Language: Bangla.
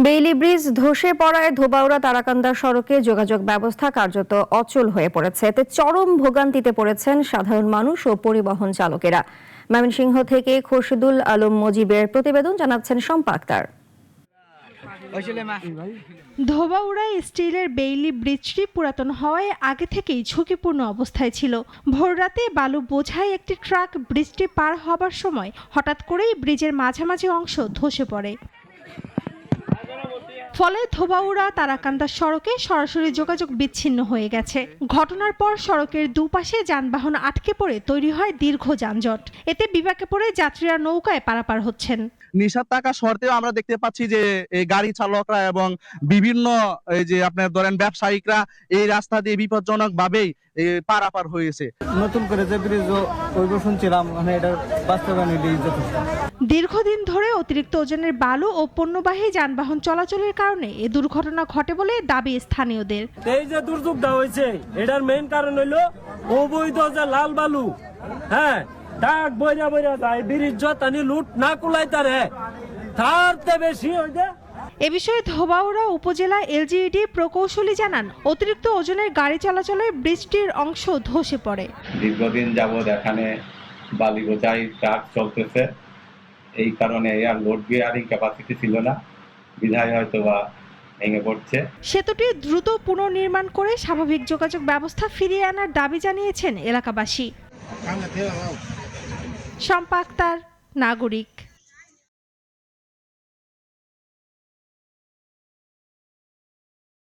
বেইলি ব্রিজ ধসে পড়ায় ধোবাউড়া তারাকান্দা সড়কে যোগাযোগ ব্যবস্থা কার্যত অচল হয়ে পড়েছে। এতে চরম ভোগান্তিতে পড়েছেন সাধারণ মানুষ ও পরিবহন চালকেরা। ময়মনসিংহ থেকে খোরশেদুল আলম মজিবের প্রতিবেদন, জানাচ্ছেন শম্পা আক্তার। ধোবাউড়া স্টিলের বেইলি ব্রিজটি পুরাতন হওয়ায় আগে থেকেই ঝুঁকিপূর্ণ অবস্থায় ছিল। ভোররাতে বালু বোঝাই একটি ট্রাক ব্রিজটি পার হবার সময় হঠাৎ করেই ব্রিজের মাঝামাঝি অংশ ধসে পড়ে। ফলে ধোবাউড়া তারাকান্দা সড়কে সরাসরি যোগাযোগ বিচ্ছিন্ন হয়ে গেছে। ঘটনার পর সড়কের দুপাশে যানবাহন আটকে পড়ে তৈরি হয় দীর্ঘ যানজট। এতে বিপাকে পড়ে যাত্রীরা নৌকায় পারাপার হচ্ছেন। নিষেধ থাকা সত্ত্বেও আমরা দেখতে পাচ্ছি যে এই গাড়ি চালকরা এবং বিভিন্ন এই যে আপনার ধরেন ব্যবসায়িকরা এই রাস্তা দিয়ে বিপজ্জনক ভাবেই পারাপার হয়েছে। নতুন করে যে ব্রিজ ওইব শুনছিলাম, মানে এটা বাস্তবায়ন যথেষ্ট। দীর্ঘদিন ধরে অতিরিক্ত ওজনের বালু ও পণ্যবাহী যানবাহন চলাচলের কারণে এ দুর্ঘটনা ঘটে বলে দাবি স্থানীয়দের। এই যে দুর্যোগটা হয়েছে, এটার মেইন কারণ হইলো অবৈধ যে লাল বালু, হ্যাঁ, ডাক বইরা বইরা যায়, ব্রিজ যতানি লুট না কুলাইতারে তারতে বেশি হই যে। এ বিষয়ে ধোবাউড়া উপজেলা এলজিইডি প্রকৌশলী জানান, অতিরিক্ত ওজনের গাড়ি চলাচলে ব্রিজটির অংশ ধসে পড়ে। দীর্ঘদিন যাবৎ এখানে বালি বোঝাই ট্রাক চলতেছে, এই কারণে আর লোড বিয়ারিং ক্যাপাসিটি ছিল না, বিধায় হয়তো বা ভেঙে পড়ছে। সেতুটি দ্রুত পুনর্নির্মাণ করে স্বাভাবিক যোগাযোগ ব্যবস্থা ফিরিয়ে আনার দাবি জানিয়েছেন এলাকাবাসী। শম্পা আক্তার, নাগরিক।